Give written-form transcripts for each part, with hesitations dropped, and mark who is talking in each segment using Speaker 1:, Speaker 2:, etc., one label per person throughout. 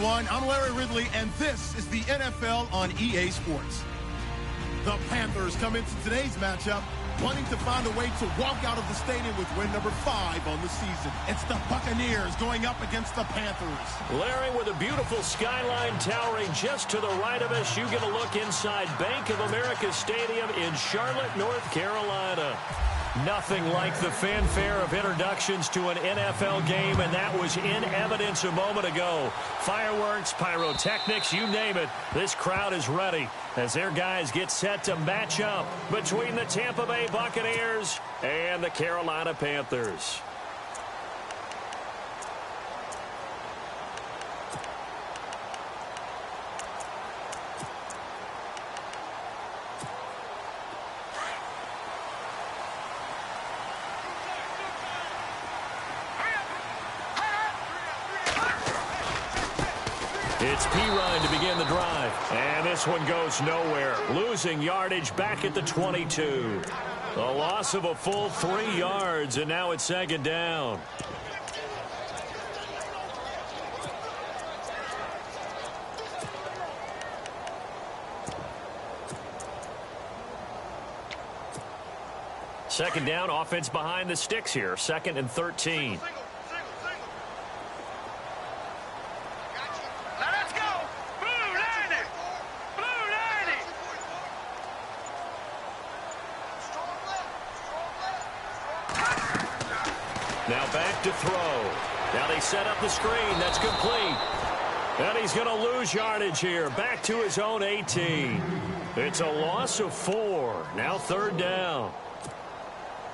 Speaker 1: everyone. I'm Larry Ridley, and this is the NFL on EA Sports. The Panthers come into today's matchup wanting to find a way to walk out of the stadium with win number 5 on the season. It's the Buccaneers going up against the Panthers.
Speaker 2: Larry, with a beautiful skyline towering just to the right of us, you get a look inside Bank of America Stadium in Charlotte, North Carolina. Nothing like the fanfare of introductions to an NFL game, and that was in evidence a moment ago. Fireworks, pyrotechnics, you name it. This crowd is ready as their guys get set to match up between the Tampa Bay Buccaneers and the Carolina Panthers. It's Pirine to begin the drive. And this one goes nowhere. Losing yardage back at the 22. A loss of a full 3 yards, and now it's second down. Second down, offense behind the sticks here. 2nd and 13. Now back to throw. Now they set up the screen. That's complete. And he's going to lose yardage here. Back to his own 18. It's a loss of 4. Now 3rd down.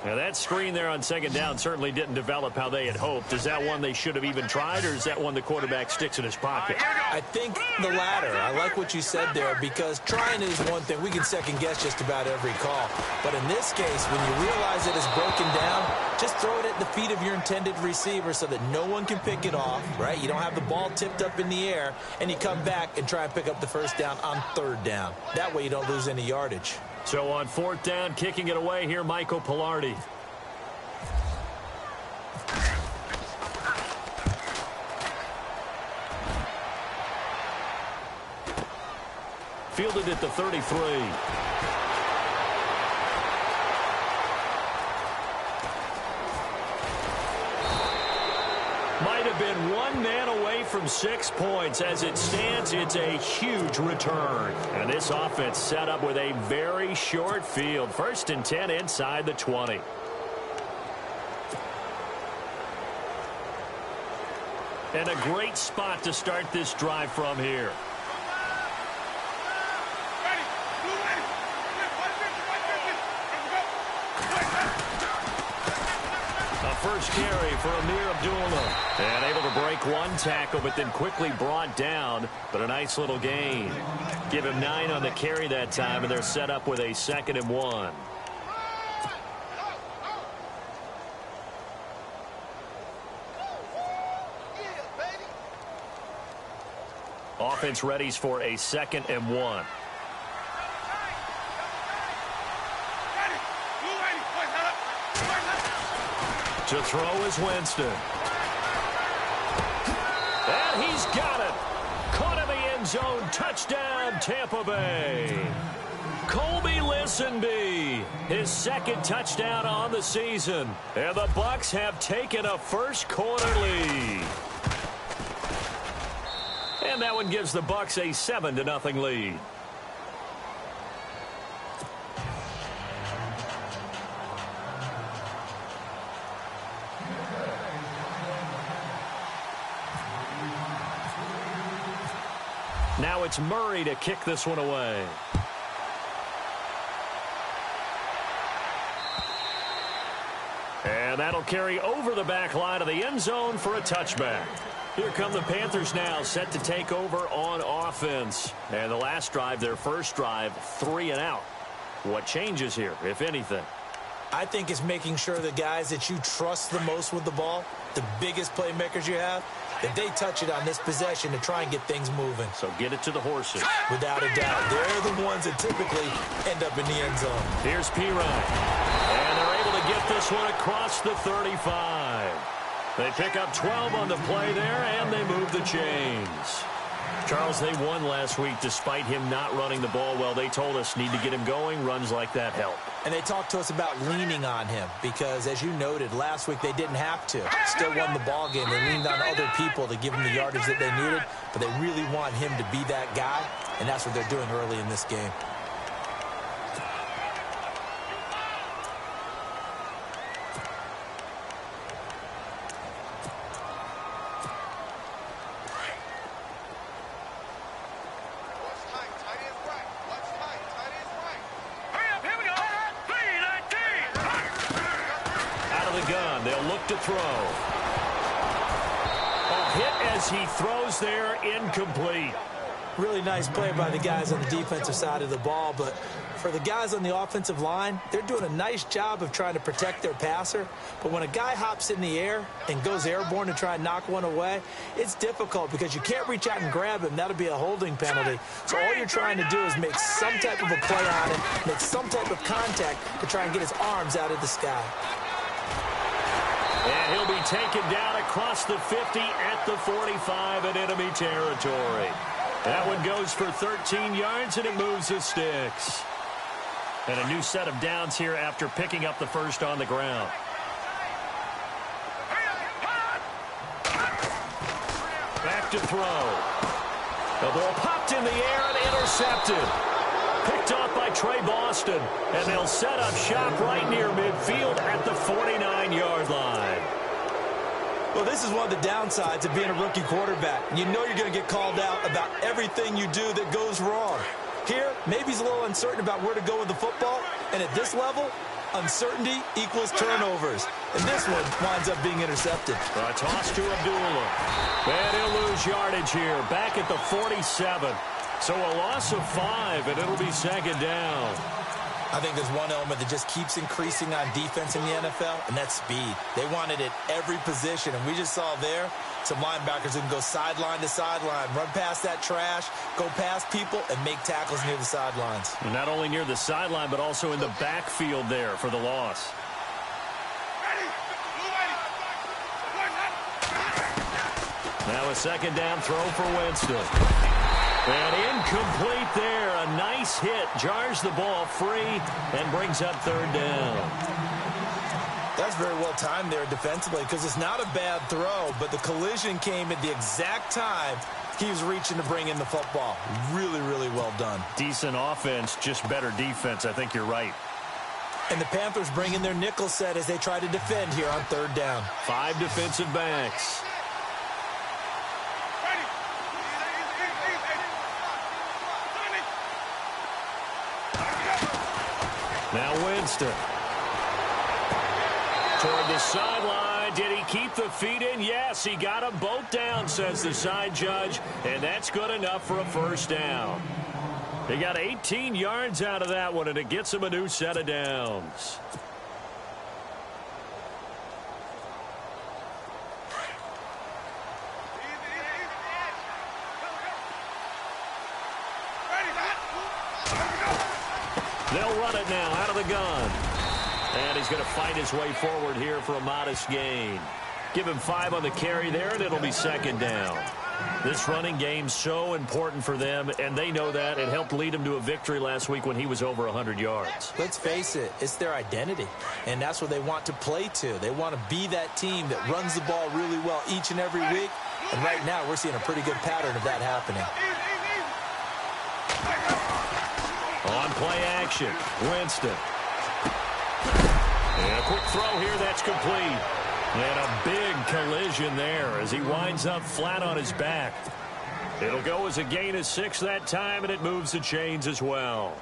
Speaker 2: Now that screen there on 2nd down certainly didn't develop how they had hoped. Is that one they should have even tried, or is that one the quarterback sticks in his pocket?
Speaker 3: I think the latter. I like what you said there, because trying is one thing. We can second guess just about every call. But in this case, when you realize it is broken down, just throw it at the feet of your intended receiver so that no one can pick it off, right? You don't have the ball tipped up in the air, and you come back and try and pick up the 1st down on 3rd down. That way you don't lose any yardage.
Speaker 2: So on 4th down, kicking it away here, Michael Pilardi. Fielded at the 33. Might have been one man away from 6 points. As it stands, it's a huge return. And this offense set up with a very short field. 1st and 10 inside the 20. And a great spot to start this drive from here. First carry for Amir Abdullah. And able to break one tackle, but then quickly brought down. But a nice little gain. Give him 9 on the carry that time, and they're set up with a 2nd and 1. Offense readies for a 2nd and 1. To throw is Winston. And he's got it. Caught in the end zone. Touchdown, Tampa Bay. Colby Listenby, his 2nd touchdown on the season. And the Bucs have taken a first-quarter lead. And that one gives the Bucs a 7-0 lead. Now it's Murray to kick this one away. And that'll carry over the back line of the end zone for a touchback. Here come the Panthers now, set to take over on offense. And the last drive, their first drive, 3 and out. What changes here, if anything?
Speaker 3: I think it's making sure the guys that you trust the most with the ball, the biggest playmakers you have, that they touch it on this possession to try and get things moving.
Speaker 2: So get it to the horses.
Speaker 3: Without a doubt. They're the ones that typically end up in the end zone.
Speaker 2: Here's Pirine. And they're able to get this one across the 35. They pick up 12 on the play there, and they move the chains. Charles, they won last week despite him not running the ball well. They told us need to get him going. Runs like that help.
Speaker 3: And they talked to us about leaning on him because, as you noted, last week they didn't have to. Still won the ball game. They leaned on other people to give him the yardage that they needed, but they really want him to be that guy, and that's what they're doing early in this game.
Speaker 2: To throw. A hit as he throws there, incomplete.
Speaker 3: Really nice play by the guys on the defensive side of the ball, but for the guys on the offensive line, they're doing a nice job of trying to protect their passer. But when a guy hops in the air and goes airborne to try and knock one away, it's difficult because you can't reach out and grab him. That'll be a holding penalty. So all you're trying to do is make some type of a play on him, make some type of contact to try and get his arms out of the sky.
Speaker 2: And he'll be taken down across the 50 at the 45 in enemy territory. That one goes for 13 yards, and it moves the sticks. And a new set of downs here after picking up the first on the ground. Back to throw. The ball popped in the air and intercepted. Picked off by Trey Boston, and they'll set up shop right near midfield at the 49-yard line.
Speaker 3: Well, this is one of the downsides of being a rookie quarterback. You know you're going to get called out about everything you do that goes wrong. Here, maybe he's a little uncertain about where to go with the football, and at this level, uncertainty equals turnovers. And this one winds up being intercepted.
Speaker 2: A toss to Abdullah. And he'll lose yardage here, back at the 47. So a loss of 5, and it'll be second down.
Speaker 3: I think there's one element that just keeps increasing on defense in the NFL, and that's speed. They want it at every position, and we just saw there some linebackers who can go sideline to sideline, run past that trash, go past people, and make tackles near the sidelines.
Speaker 2: And not only near the sideline, but also in the backfield there for the loss. Now a second down throw for Winston. And incomplete there. A nice hit. Jars the ball free and brings up third down.
Speaker 3: That's very well timed there defensively because it's not a bad throw, but the collision came at the exact time he was reaching to bring in the football. Really, really well done.
Speaker 2: Decent offense, just better defense. I think you're right.
Speaker 3: And the Panthers bring in their nickel set as they try to defend here on third down. 5
Speaker 2: defensive backs. Now Winston. Toward the sideline. Did he keep the feet in? Yes, he got them both down, says the side judge. And that's good enough for a first down. They got 18 yards out of that one, and it gets him a new set of downs. They'll run it now out of the gun. And he's going to fight his way forward here for a modest gain. Give him 5 on the carry there, and it'll be second down. This running game's so important for them, and they know that. It helped lead them to a victory last week when he was over 100 yards.
Speaker 3: Let's face it, it's their identity, and that's what they want to play to. They want to be that team that runs the ball really well each and every week, and right now we're seeing a pretty good pattern of that happening.
Speaker 2: On play action, Winston. And a quick throw here, that's complete. And a big collision there as he winds up flat on his back. It'll go as a gain of 6 that time, and it moves the chains as well.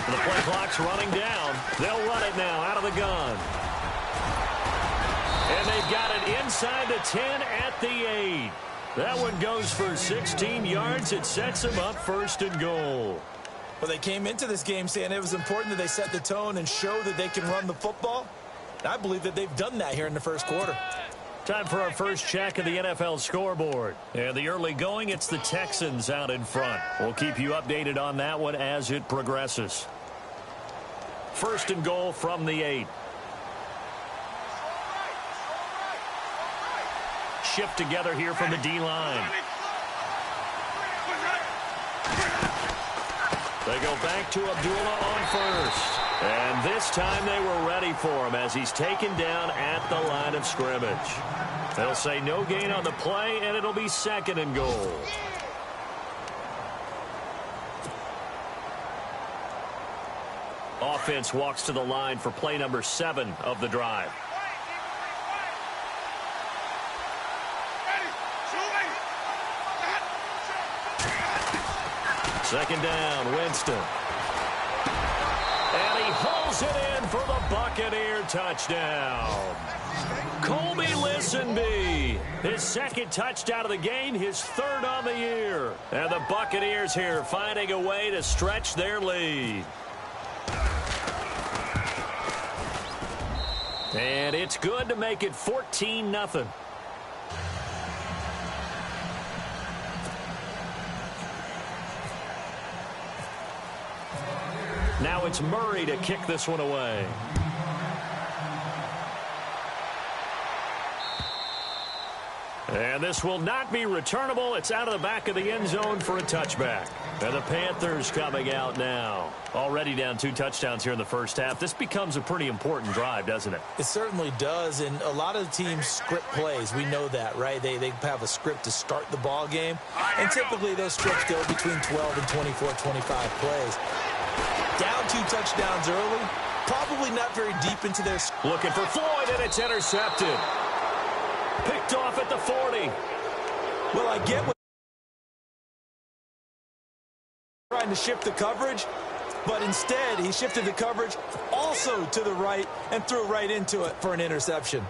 Speaker 2: The play clock's running down. They'll run it now out of the gun. And they've got it inside the 10 at the 8. That one goes for 16 yards. It sets them up first and goal.
Speaker 3: Well, they came into this game saying it was important that they set the tone and show that they can run the football. I believe that they've done that here in the first quarter.
Speaker 2: Time for our first check of the NFL scoreboard. And the early going, it's the Texans out in front. We'll keep you updated on that one as it progresses. First and goal from the 8. Shift together here from the D-line. They go back to Abdullah on first. And this time they were ready for him as he's taken down at the line of scrimmage. They'll say no gain on the play, and it'll be second and goal. Offense walks to the line for play number 7 of the drive. Second down, Winston. And he hauls it in for the Buccaneer touchdown. Colby Listenby, his second touchdown of the game, his third on the year. And the Buccaneers here finding a way to stretch their lead. And it's good to make it 14-0. Now it's Murray to kick this one away. And this will not be returnable. It's out of the back of the end zone for a touchback. And the Panthers coming out now. Already down 2 touchdowns here in the first half. This becomes a pretty important drive, doesn't it?
Speaker 3: It certainly does, and a lot of teams script plays. We know that, right? They have a script to start the ball game, and typically those scripts go between 12 and 24, 25 plays. Down 2 touchdowns early, probably not very deep into their...
Speaker 2: Looking for Floyd, and it's intercepted. Picked off at the 40.
Speaker 3: Well, I get what trying to shift the coverage, but instead he shifted the coverage also to the right and threw right into it for an interception.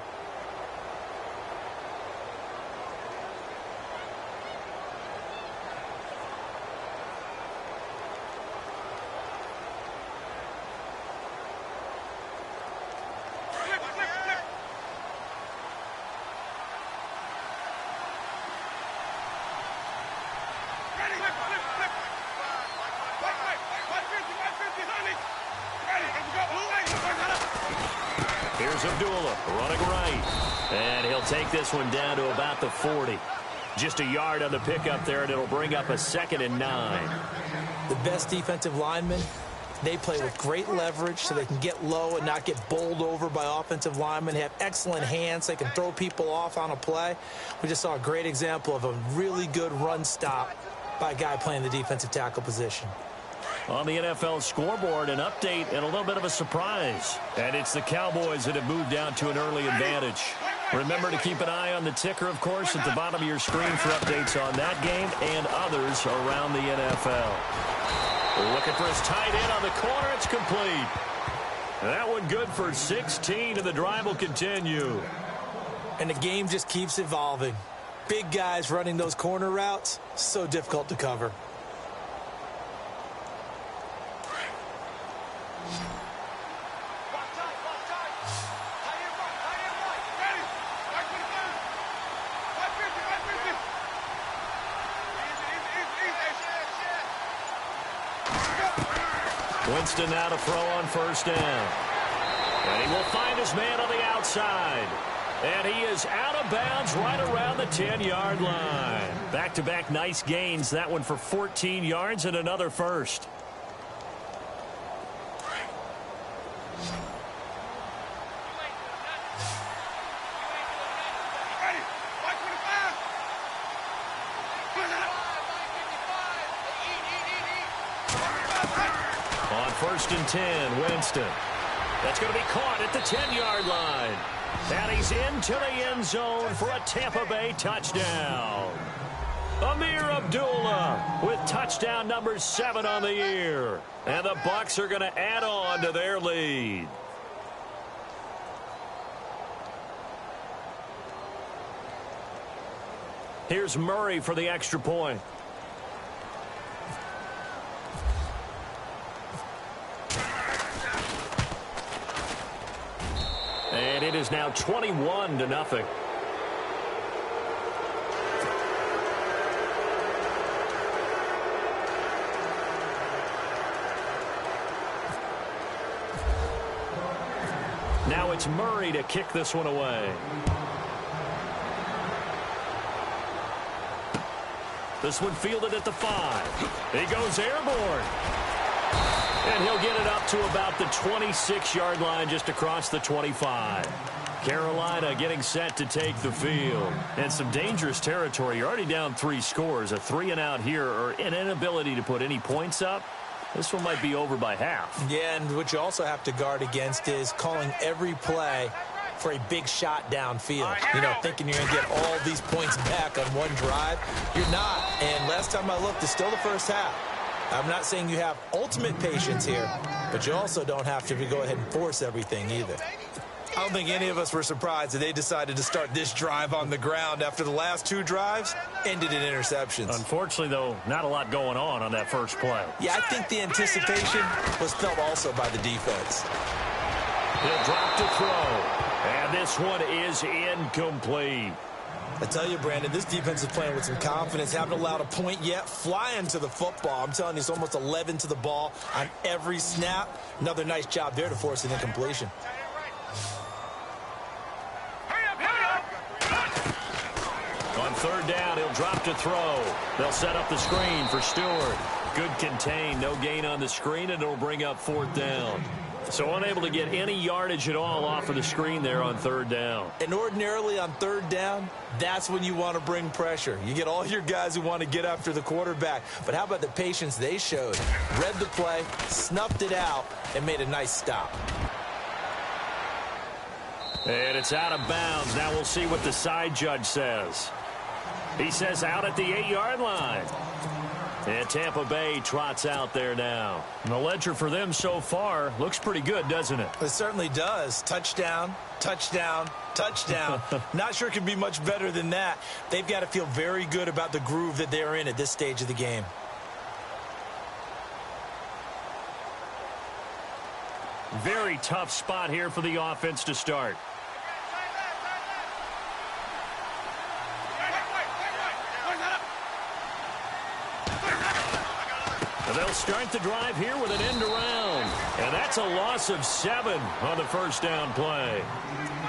Speaker 2: Here's Abdullah running right. And he'll take this one down to about the 40. Just a yard on the pickup there, and it'll bring up a 2nd and 9.
Speaker 3: The best defensive linemen, they play with great leverage so they can get low and not get bowled over by offensive linemen. They have excellent hands. They can throw people off on a play. We just saw a great example of a really good run stop by a guy playing the defensive tackle position.
Speaker 2: On the NFL scoreboard, an update and a little bit of a surprise. And it's the Cowboys that have moved down to an early advantage. Remember to keep an eye on the ticker, of course, at the bottom of your screen for updates on that game and others around the NFL. Looking for his tight end on the corner. It's complete. That one good for 16, and the drive will continue.
Speaker 3: And the game just keeps evolving. Big guys running those corner routes, so difficult to cover.
Speaker 2: Winston now to throw on first down. And he will find his man on the outside. And he is out of bounds right around the 10-yard line. Back-to-back nice gains. That one for 14 yards and another first. On first and 10, Winston. That's going to be caught at the 10-yard line. And he's into the end zone for a Tampa Bay touchdown. Amir Abdullah with touchdown number 7 on the year. And the Bucs are going to add on to their lead. Here's Murray for the extra point. And it is now 21-0. Now it's Murray to kick this one away. This one fielded at the 5. He goes airborne. And he'll get it up to about the 26-yard line, just across the 25. Carolina getting set to take the field. And some dangerous territory. You're already down 3 scores. A 3-and-out here, or an inability to put any points up. This one might be over by half.
Speaker 3: Yeah, and what you also have to guard against is calling every play for a big shot downfield. You know, thinking you're going to get all these points back on one drive. You're not. And last time I looked, it's still the first half. I'm not saying you have ultimate patience here, but you also don't have to go ahead and force everything either. I don't think any of us were surprised that they decided to start this drive on the ground after the last 2 drives ended in interceptions.
Speaker 2: Unfortunately, though, not a lot going on that first play.
Speaker 3: Yeah, I think the anticipation was felt also by the defense.
Speaker 2: He'll drop to throw. And this one is incomplete.
Speaker 3: I tell you, Brandon, this defense is playing with some confidence. Haven't allowed a point yet. Flying to the football. I'm telling you, it's almost 11 to the ball on every snap. Another nice job there to force an incompletion.
Speaker 2: On third down, he'll drop to throw. They'll set up the screen for Stewart. Good contain. No gain on the screen, and it'll bring up 4th down. So unable to get any yardage at all off of the screen there on third down.
Speaker 3: And ordinarily on third down, that's when you want to bring pressure. You get all your guys who want to get after the quarterback. But how about the patience they showed? Read the play, snuffed it out, and made a nice stop.
Speaker 2: And it's out of bounds. Now we'll see what the side judge says. He says out at the 8-yard line. And Tampa Bay trots out there now. And the ledger for them so far looks pretty good, doesn't it?
Speaker 3: It certainly does. Touchdown, touchdown, touchdown. Not sure it could be much better than that. They've got to feel very good about the groove that they're in at this stage of the game.
Speaker 2: Very tough spot here for the offense to start. They'll start the drive here with an end around. And that's a loss of 7 on the first down play.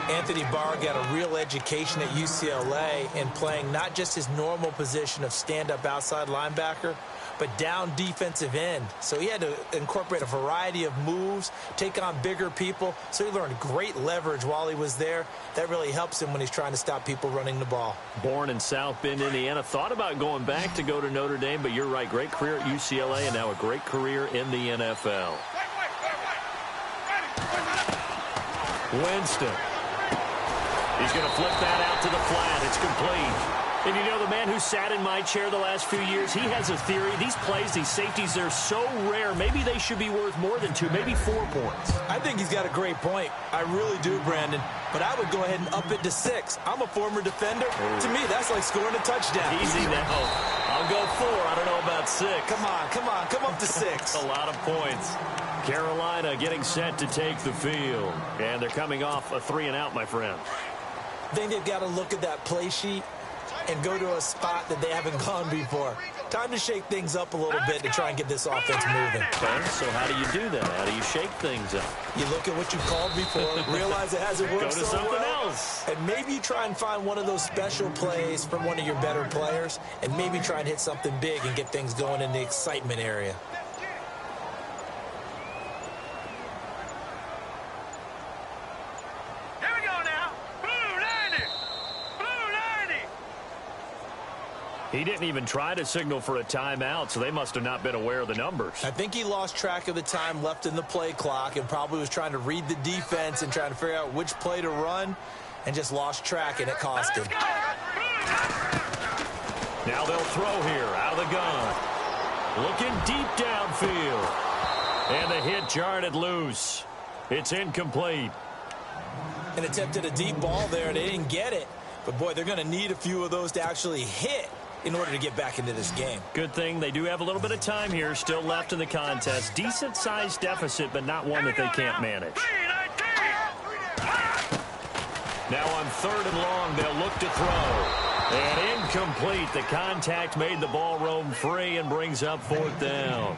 Speaker 3: Anthony Barr got a real education at UCLA in playing not just his normal position of stand-up outside linebacker, but down defensive end. So he had to incorporate a variety of moves, take on bigger people. So he learned great leverage while he was there. That really helps him when he's trying to stop people running the ball.
Speaker 2: Born in South Bend, Indiana. Thought about going back to go to Notre Dame, but you're right. Great career at UCLA and now a great career in the NFL. Winston. He's going to flip that out to the flat. It's complete. And you know, the man who sat in my chair the last few years, he has a theory. These plays, these safeties, they're so rare. Maybe they should be worth more than 2, maybe 4 points.
Speaker 3: I think he's got a great point. I really do, Brandon. But I would go ahead and up it to 6. I'm a former defender. Ooh. To me, that's like scoring a touchdown.
Speaker 2: Easy now. I'll go 4. I don't know about 6.
Speaker 3: Come on. Come up to 6.
Speaker 2: A lot of points. Carolina getting set to take the field. And they're coming off a 3-and-out, my friend.
Speaker 3: I think they've got to look at that play sheet and go to a spot that they haven't gone before. Time to shake things up a little bit to try and get this offense moving.
Speaker 2: Okay, so how do you do that? How do you shake things up?
Speaker 3: You look at what you called before, realize it hasn't worked
Speaker 2: go to
Speaker 3: so
Speaker 2: something
Speaker 3: well,
Speaker 2: else.
Speaker 3: and maybe you try and find one of those special plays from one of your better players, and maybe try and hit something big and get things going in the excitement area.
Speaker 2: He didn't even try to signal for a timeout, so they must have not been aware of the numbers.
Speaker 3: I think he lost track of the time left in the play clock and probably was trying to read the defense and trying to figure out which play to run and just lost track, and it cost him.
Speaker 2: Now they'll throw here out of the gun. Looking deep downfield. And the hit jarred it loose. It's incomplete.
Speaker 3: And attempted a deep ball there, and they didn't get it. But, boy, they're going to need a few of those to actually hit in order to get back into this game.
Speaker 2: Good thing they do have a little bit of time here still left in the contest. Decent-sized deficit, but not one that they can't manage. Now on 3rd and long, they'll look to throw. And incomplete. The contact made the ball roam free and brings up 4th down.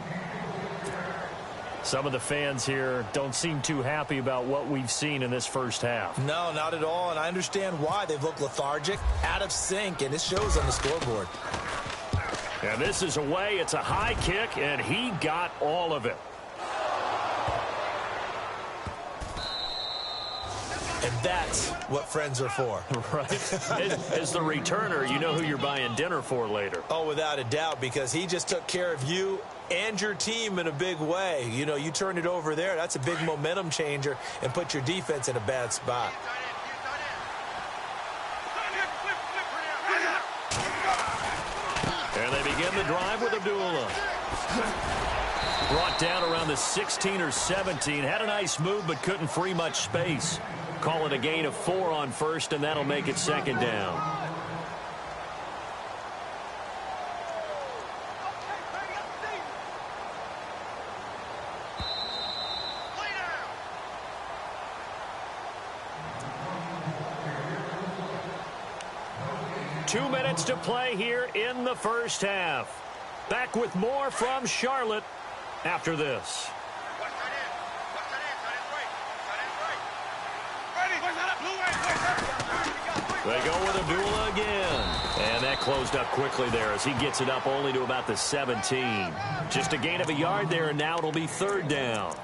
Speaker 2: Some of the fans here don't seem too happy about what we've seen in this first half.
Speaker 3: No, not at all, and I understand why. They've looked lethargic, out of sync, and it shows on the scoreboard.
Speaker 2: And this is away. It's a high kick, and he got all of it.
Speaker 3: And that's what friends are for.
Speaker 2: Right. As the returner, you know who you're buying dinner for later.
Speaker 3: Oh, without a doubt, because he just took care of you and your team in a big way. You know, you turn it over there. That's a big momentum changer and put your defense in a bad spot.
Speaker 2: And they begin the drive with Abdullah. Brought down around the 16 or 17. Had a nice move, but couldn't free much space. Call it a gain of 4 on 1st, and that'll make it 2nd down. Two minutes to play here in the first half. Back with more from Charlotte after this. They go with Abdullah again. And that closed up quickly there as he gets it up only to about the 17. Just a gain of a yard there, and now it'll be 3rd down.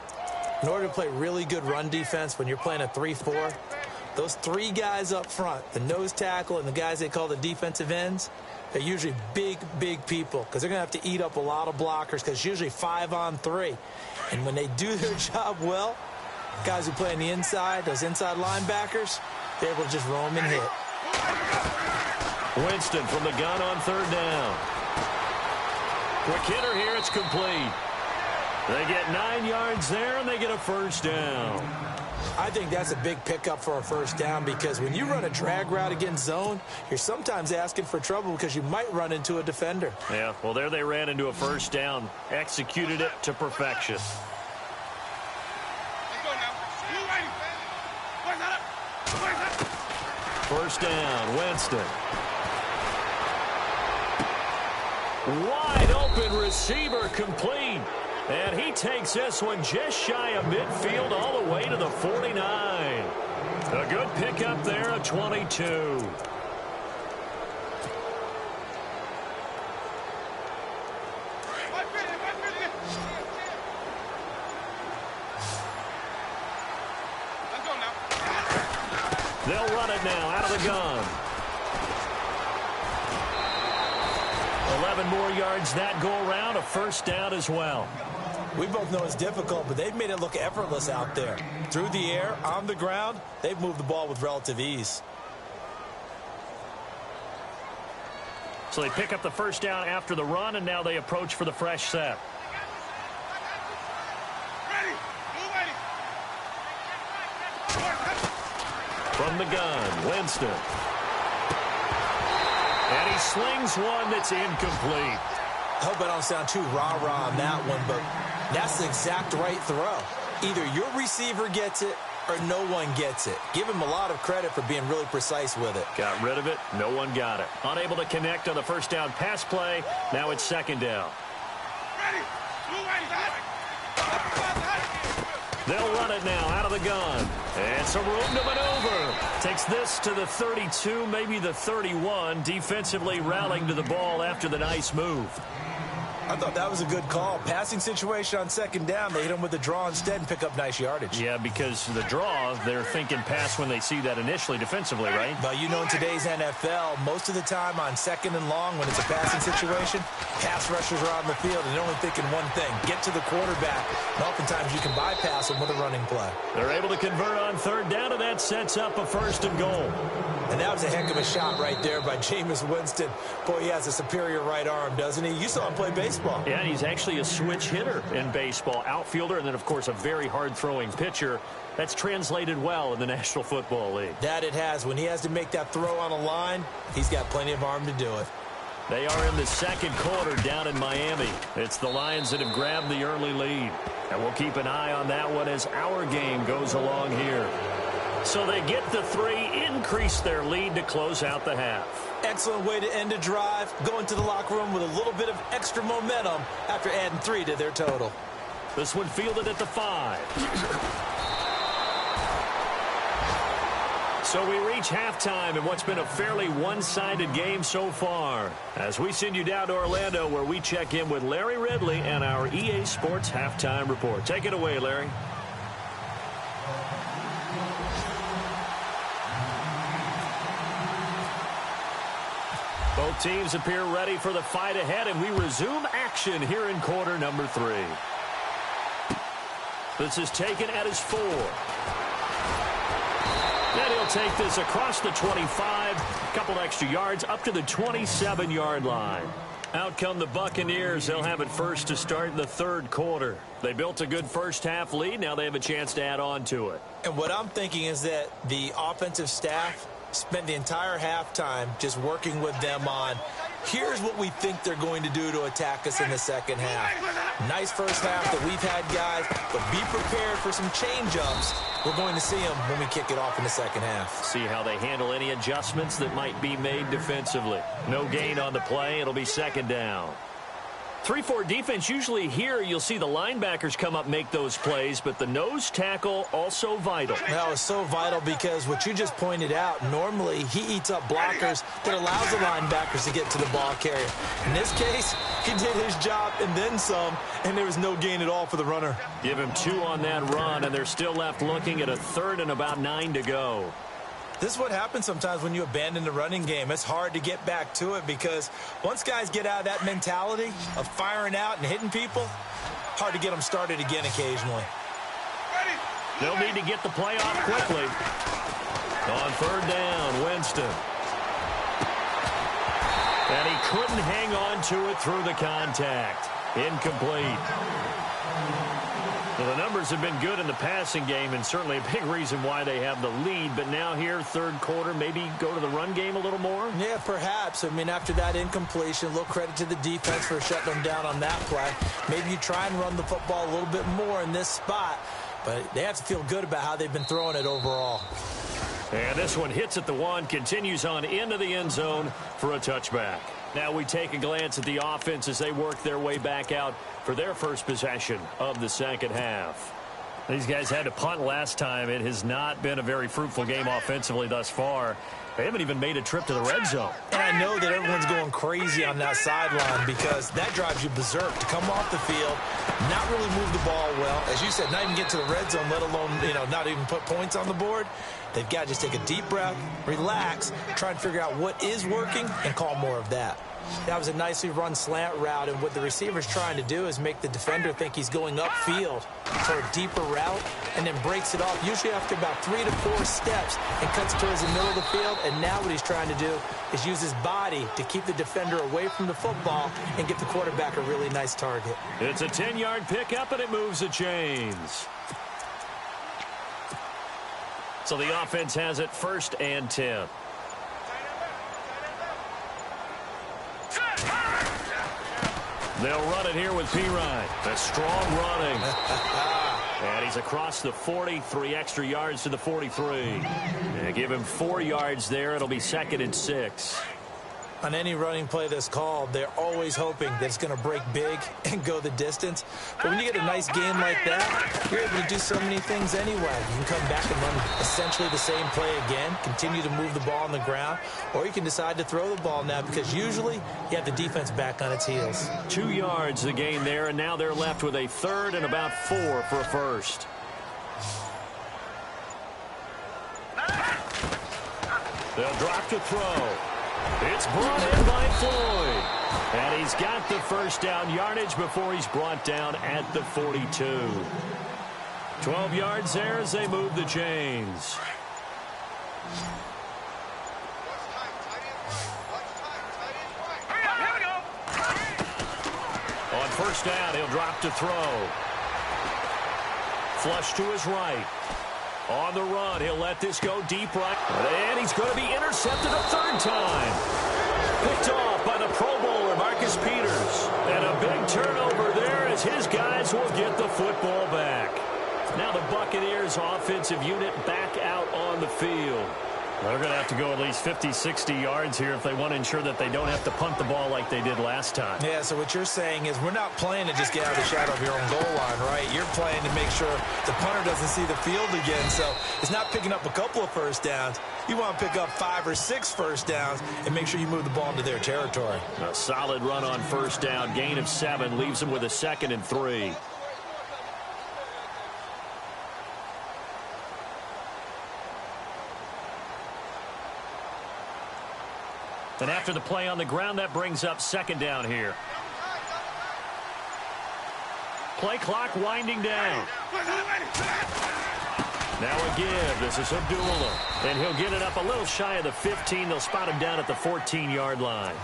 Speaker 3: In order to play really good run defense when you're playing a 3-4, those 3 guys up front, the nose tackle and the guys they call the defensive ends, they're usually big, big people because they're going to have to eat up a lot of blockers because it's usually 5 on 3. And when they do their job well, guys who play on the inside, those inside linebackers, they're able to just roam and hit.
Speaker 2: Winston from the gun on 3rd down. Quick hitter here. It's complete. They get 9 yards there, and they get a 1st down.
Speaker 3: I think that's a big pickup for a 1st down because when you run a drag route against zone, you're sometimes asking for trouble because you might run into a defender.
Speaker 2: Yeah, well, there they ran into a 1st down. Executed it to perfection. First down, Winston. Wide open receiver complete. And he takes this one just shy of midfield all the way to the 49. A good pickup there, a 22. They'll run it now out of the gun. 11 more yards that go around, a 1st down as well.
Speaker 3: We both know it's difficult, but they've made it look effortless out there. Through the air, on the ground, they've moved the ball with relative ease.
Speaker 2: So they pick up the 1st down after the run, and now they approach for the fresh set. From the gun, Winston. And he slings one that's incomplete.
Speaker 3: I hope I don't sound too rah-rah on that one, but that's the exact right throw. Either your receiver gets it or no one gets it. Give him a lot of credit for being really precise with it.
Speaker 2: Got rid of it. No one got it. Unable to connect on the 1st down pass play. Now it's 2nd down. They'll run it now out of the gun. And some room to maneuver. Takes this to the 32, maybe the 31. Defensively rallying to the ball after the nice move.
Speaker 3: I thought that was a good call. Passing situation on 2nd down. They hit him with the draw instead and pick up nice yardage.
Speaker 2: Yeah, because the draw, they're thinking pass when they see that initially defensively, right?
Speaker 3: But you know in today's NFL, most of the time on 2nd and long when it's a passing situation, pass rushers are on the field and they're only thinking one thing, get to the quarterback. And oftentimes you can bypass them with a running play.
Speaker 2: They're able to convert on 3rd down, and that sets up a 1st and goal.
Speaker 3: And that was a heck of a shot right there by Jameis Winston. Boy, he has a superior right arm, doesn't he? You saw him play baseball.
Speaker 2: Yeah, and he's actually a switch hitter in baseball. Outfielder, and then, of course, a very hard-throwing pitcher. That's translated well in the National Football League.
Speaker 3: That it has. When he has to make that throw on a line, he's got plenty of arm to do it.
Speaker 2: They are in the 2nd quarter down in Miami. It's the Lions that have grabbed the early lead. And we'll keep an eye on that one as our game goes along here. So they get the 3, increase their lead to close out the half.
Speaker 3: Excellent way to end a drive. Go into the locker room with a little bit of extra momentum after adding 3 to their total.
Speaker 2: This one fielded at the 5. So we reach halftime in what's been a fairly one-sided game so far. As we send you down to Orlando, where we check in with Larry Ridley and our EA Sports Halftime Report. Take it away, Larry. Both teams appear ready for the fight ahead, and we resume action here in quarter number 3. This is taken at his 4. And he'll take this across the 25, a couple extra yards up to the 27-yard line. Out come the Buccaneers. They'll have it first to start the third quarter. They built a good first-half lead. Now they have a chance to add on to it.
Speaker 3: And what I'm thinking is that the offensive staff spent the entire halftime just working with them on, here's what we think they're going to do to attack us in the second half. Nice first half that we've had, guys, but be prepared for some change-ups. We're going to see them when we kick it off in the second half.
Speaker 2: See how they handle any adjustments that might be made defensively. No gain on the play. It'll be second down. 3-4 defense, usually here you'll see the linebackers come up, make those plays, but the nose tackle also vital.
Speaker 3: That was so vital because what you just pointed out, normally he eats up blockers that allows the linebackers to get to the ball carrier. In this case, he did his job and then some, and there was no gain at all for the runner.
Speaker 2: Give him 2 on that run, and they're still left looking at a third and about 9 to go.
Speaker 3: This is what happens sometimes when you abandon the running game. It's hard to get back to it because once guys get out of that mentality of firing out and hitting people, hard to get them started again occasionally.
Speaker 2: They'll need to get the play off quickly. On third down, Winston. And he couldn't hang on to it through the contact. Incomplete. Well, the numbers have been good in the passing game, and certainly a big reason why they have the lead. But now here, third quarter, maybe go to the run game a little more?
Speaker 3: Yeah, perhaps. I mean, after that incompletion, a little credit to the defense for shutting them down on that play. Maybe you try and run the football a little bit more in this spot, but they have to feel good about how they've been throwing it overall.
Speaker 2: And this one hits at the 1, continues on into the end zone for a touchback. Now we take a glance at the offense as they work their way back out for their first possession of the second half. These guys had to punt last time. It has not been a very fruitful game offensively thus far. They haven't even made a trip to the red zone.
Speaker 3: And I know that everyone's going crazy on that sideline because that drives you berserk to come off the field, not really move the ball well. As you said, not even get to the red zone, let alone, not even put points on the board. They've got to just take a deep breath, relax, try and figure out what is working and call more of that. That was a nicely run slant route, and what the receiver's trying to do is make the defender think he's going upfield for a deeper route and then breaks it off, usually after about 3 to 4 steps, and cuts towards the middle of the field. And now what he's trying to do is use his body to keep the defender away from the football and get the quarterback a really nice target.
Speaker 2: It's a 10-yard pickup, and it moves the chains. So the offense has it first and 10. They'll run it here with P-Ryan. A strong running. And he's across the 40, 3 extra yards to the 43. And give him 4 yards there. It'll be second and 6.
Speaker 3: On any running play that's called, they're always hoping that it's going to break big and go the distance. But when you get a nice game like that, you're able to do so many things anyway. You can come back and run essentially the same play again, continue to move the ball on the ground, or you can decide to throw the ball now because usually you have the defense back on its heels.
Speaker 2: 2 yards the gain there, and now they're left with a third and about 4 for a first. They'll drop to throw. It's brought in by Floyd. And he's got the first down yardage before he's brought down at the 42. 12 yards there as they move the chains. On first down, he'll drop to throw. Flush to his right. On the run, he'll let this go deep right. And he's going to be intercepted a third time. Picked off by the Pro Bowler, Marcus Peters. And a big turnover there as his guys will get the football back. Now the Buccaneers offensive unit back out on the field. They're going to have to go at least 50, 60 yards here if they want to ensure that they don't have to punt the ball like they did last time.
Speaker 3: Yeah, so what you're saying is we're not playing to just get out of the shadow of your own goal line, right? You're playing to make sure the punter doesn't see the field again. So it's not picking up a couple of first downs. You want to pick up 5 or 6 first downs and make sure you move the ball into their territory.
Speaker 2: A solid run on first down. Gain of 7 leaves them with a 2nd and 3. And after the play on the ground, that brings up 2nd down here. Play clock winding down. Now a give. This is Abdullah. And he'll get it up a little shy of the 15. They'll spot him down at the 14-yard line.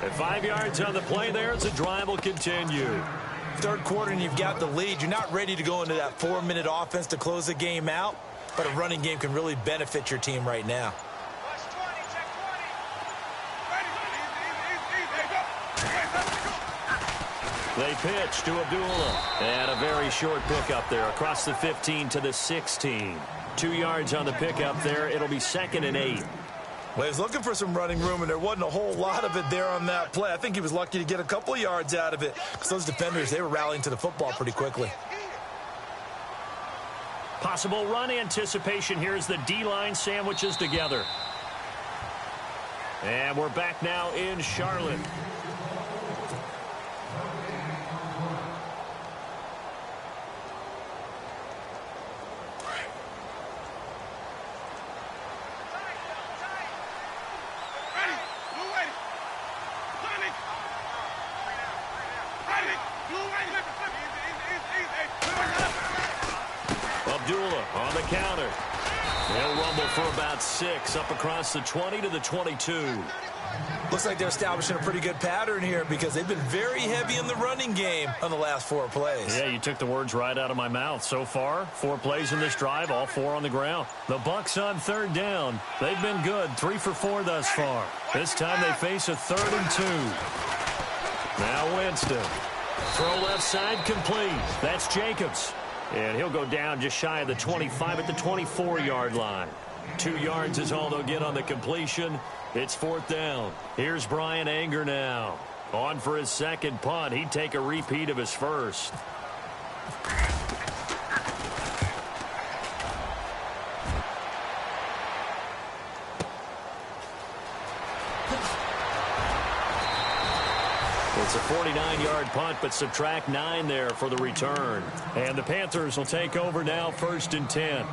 Speaker 2: At 5 yards on the play there as the drive will continue.
Speaker 3: Third quarter and you've got the lead. You're not ready to go into that 4-minute offense to close the game out. But a running game can really benefit your team right now.
Speaker 2: They pitch to Abdullah. And a very short pickup there across the 15 to the 16. 2 yards on the pickup there. It'll be 2nd and 8.
Speaker 3: Well, he was looking for some running room, and there wasn't a whole lot of it there on that play. I think he was lucky to get a couple of yards out of it because those defenders, they were rallying to the football pretty quickly.
Speaker 2: Possible run anticipation here as the D-line sandwiches together. And we're back now in Charlotte. Abdullah on the counter. They'll rumble for about 6 up across the 20 to the 22.
Speaker 3: Looks like they're establishing a pretty good pattern here because they've been very heavy in the running game on the last 4 plays.
Speaker 2: Yeah, you took the words right out of my mouth. So far, 4 plays in this drive, all 4 on the ground. The Bucs on 3rd down. They've been good, 3 for 4 thus far. This time they face a 3rd and 2. Now Winston. Throw left side complete. That's Jacobs. And he'll go down just shy of the 25 at the 24-yard line. 2 yards is all they'll get on the completion. It's 4th down. Here's Brian Anger now. On for his 2nd punt. He'd take a repeat of his first. It's a 49-yard punt, but subtract 9 there for the return. And the Panthers will take over now, 1st and 10.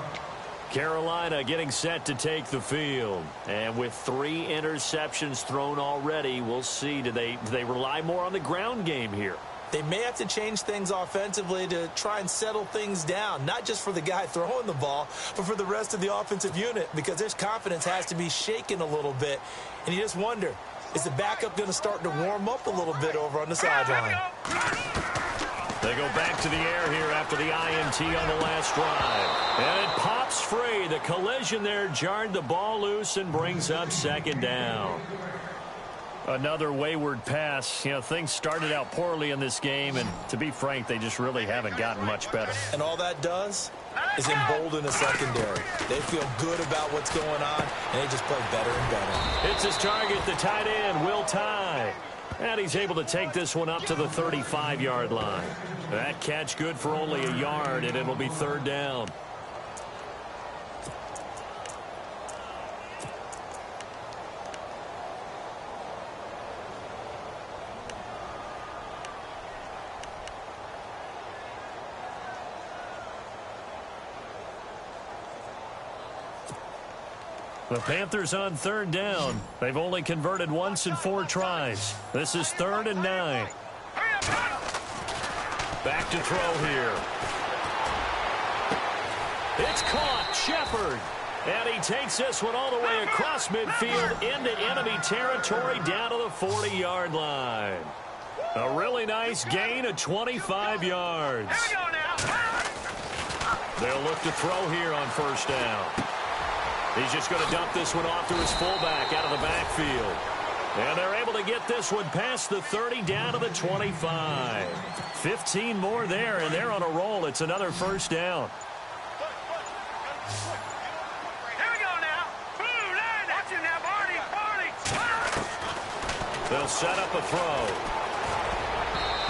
Speaker 2: Carolina getting set to take the field. And with 3 interceptions thrown already, we'll see. Do they rely more on the ground game here?
Speaker 3: They may have to change things offensively to try and settle things down, not just for the guy throwing the ball, but for the rest of the offensive unit, because their confidence has to be shaken a little bit. And you just wonder, is the backup going to start to warm up a little bit over on the sideline?
Speaker 2: They go back to the air here after the INT on the last drive. And it pops free. The collision there jarred the ball loose and brings up 2nd down. Another wayward pass. You know, things started out poorly in this game, and to be frank, they just really haven't gotten much better.
Speaker 3: And all that does is embolden the secondary. They feel good about what's going on, and they just play better and better.
Speaker 2: It's his target, the tight end, Will Tye. And he's able to take this one up to the 35-yard line. That catch good for only a yard, and it'll be 3rd down. The Panthers on 3rd down. They've only converted once in 4 tries. This is 3rd and 9. Back to throw here. It's caught. Shepard. And he takes this one all the way across midfield into enemy territory down to the 40-yard line. A really nice gain of 25 yards. They'll look to throw here on 1st down. He's just going to dump this one off to his fullback out of the backfield. And they're able to get this one past the 30 down to the 25. 15 more there, and they're on a roll. It's another 1st down. They'll set up a throw.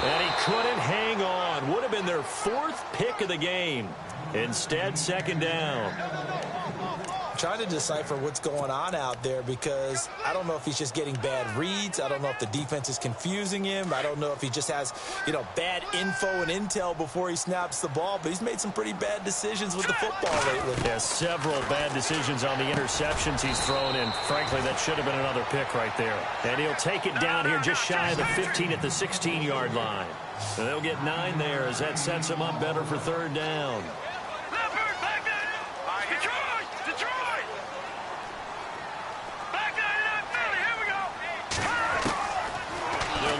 Speaker 2: And he couldn't hang on. Would have been their 4th pick of the game. Instead, second down.
Speaker 3: Trying to decipher what's going on out there because I don't know if he's just getting bad reads. I don't know if the defense is confusing him. I don't know if he just has, bad info and intel before he snaps the ball. But he's made some pretty bad decisions with the football lately.
Speaker 2: Yeah, several bad decisions on the interceptions he's thrown in. Frankly, that should have been another pick right there. And he'll take it down here just shy of the 15 at the 16-yard line. And they'll get 9 there as that sets him up better for third down.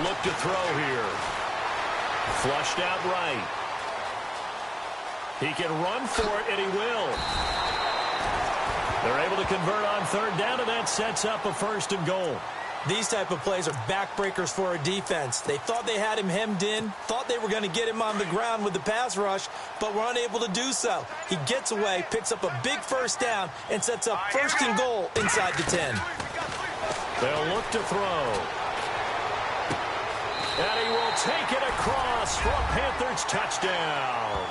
Speaker 2: Look to throw here. Flushed out right. He can run for it, and he will. They're able to convert on third down, and that sets up a 1st and goal.
Speaker 3: These type of plays are backbreakers for a defense. They thought they had him hemmed in, thought they were going to get him on the ground with the pass rush, but were unable to do so. He gets away, picks up a big 1st down, and sets up 1st and goal inside the 10.
Speaker 2: They'll look to throw. And he will take it across for a Panthers touchdown.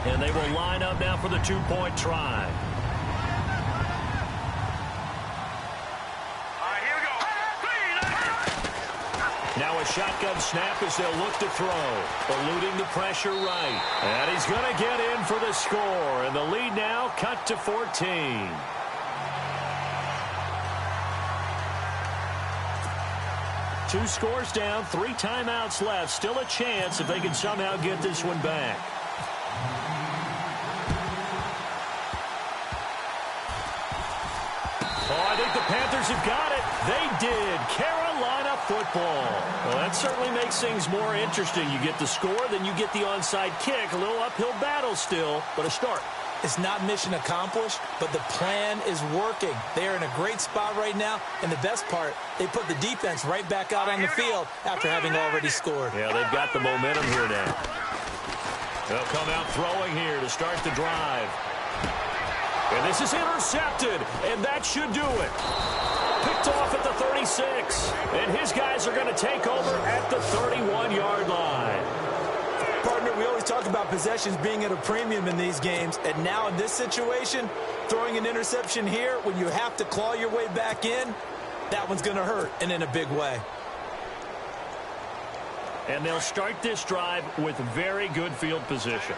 Speaker 2: And they will line up now for the 2-point try. Now a shotgun snap as they'll look to throw. Eluding the pressure right. And he's going to get in for the score. And the lead now cut to 14. Two scores down, 3 timeouts left. Still a chance if they can somehow get this one back. Oh, I think the Panthers have got it. They did. Carolina football. Well, that certainly makes things more interesting. You get the score, then you get the onside kick. A little uphill battle still, but a start.
Speaker 3: It's not mission accomplished, but the plan is working. They are in a great spot right now, and the best part, they put the defense right back out on the field after having already scored.
Speaker 2: Yeah, they've got the momentum here now. They'll come out throwing here to start the drive. And this is intercepted, and that should do it. Picked off at the 36, and his guys are going to take over at the 31-yard line.
Speaker 3: Partner, we always talk about possessions being at a premium in these games, and now in this situation, throwing an interception here when you have to claw your way back in, that one's going to hurt, and in a big way.
Speaker 2: And they'll start this drive with very good field position.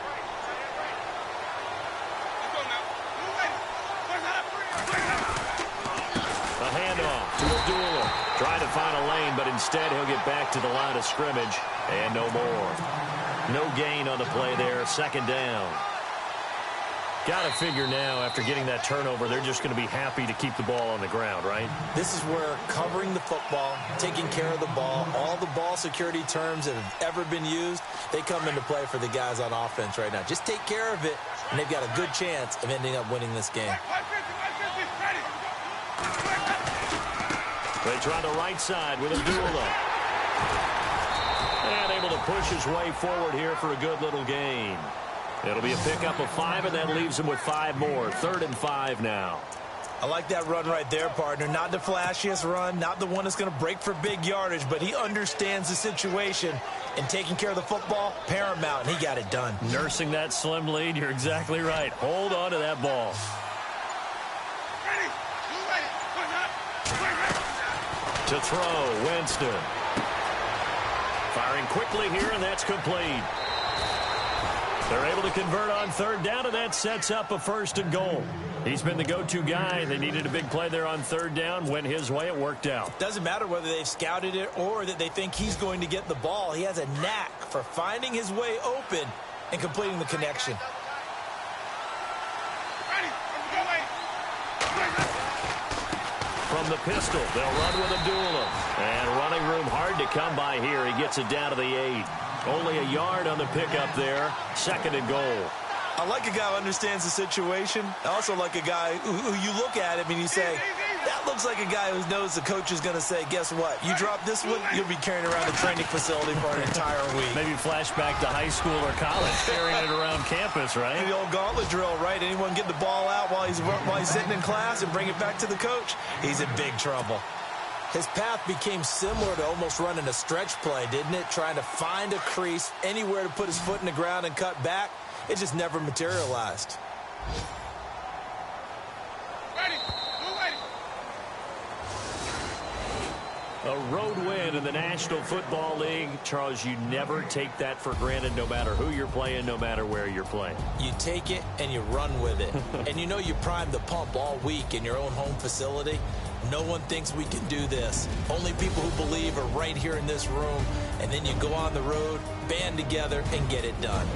Speaker 2: A handoff to Abdullah. Trying to find a lane, but instead he'll get back to the line of scrimmage, and no more. No gain on the play there, second down. Got to figure now, after getting that turnover, they're just going to be happy to keep the ball on the ground, right?
Speaker 3: This is where covering the football, taking care of the ball, all the ball security terms that have ever been used, they come into play for the guys on offense right now. Just take care of it, and they've got a good chance of ending up winning this game.
Speaker 2: They try the right side with Abdullah. And able to push his way forward here for a good little gain. It'll be a pickup of 5, and that leaves him with 5 more. 3rd and 5 now.
Speaker 3: I like that run right there, partner. Not the flashiest run, not the one that's going to break for big yardage, but he understands the situation, and taking care of the football, paramount, and he got it done.
Speaker 2: Nursing that slim lead, you're exactly right. Hold on to that ball. To throw, Winston. Firing quickly here, and that's complete. They're able to convert on third down, and that sets up a 1st and goal. He's been the go-to guy. They needed a big play there on third down. Went his way. It worked out.
Speaker 3: Doesn't matter whether they've scouted it or that they think he's going to get the ball. He has a knack for finding his way open and completing the connection.
Speaker 2: From the pistol, they'll run with Abdullah. And running room hard to come by here. He gets it down to the 8. Only a yard on the pickup there. 2nd and goal.
Speaker 3: I like a guy who understands the situation. I also like a guy who you look at him and you say, That looks like a guy who knows the coach is going to say, guess what? You drop this one, you'll be carrying around the training facility for an entire week.
Speaker 2: Maybe flashback to high school or college, carrying it around campus, right?
Speaker 3: The old gauntlet drill, right? Anyone get the ball out while he's sitting in class and bring it back to the coach? He's in big trouble. His path became similar to almost running a stretch play, didn't it? Trying to find a crease, anywhere to put his foot in the ground and cut back. It just never materialized.
Speaker 2: A road win in the National Football League. Charles, you never take that for granted, no matter who you're playing, no matter where you're playing.
Speaker 3: You take it and you run with it. And you know you primed the pump all week in your own home facility. No one thinks we can do this. Only people who believe are right here in this room. And then you go on the road, band together, and get it done.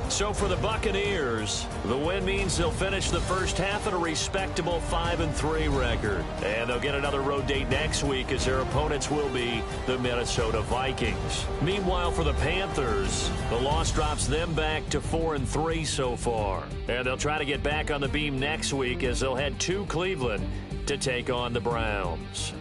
Speaker 2: So for the Buccaneers, the win means they'll finish the first half at a respectable 5-3 record. And they'll get another road date next week as their opponents will be the Minnesota Vikings. Meanwhile, for the Panthers, the loss drops them back to 4-3 so far. And they'll try to get back on the beam next week as they'll head to Cleveland to take on the Browns.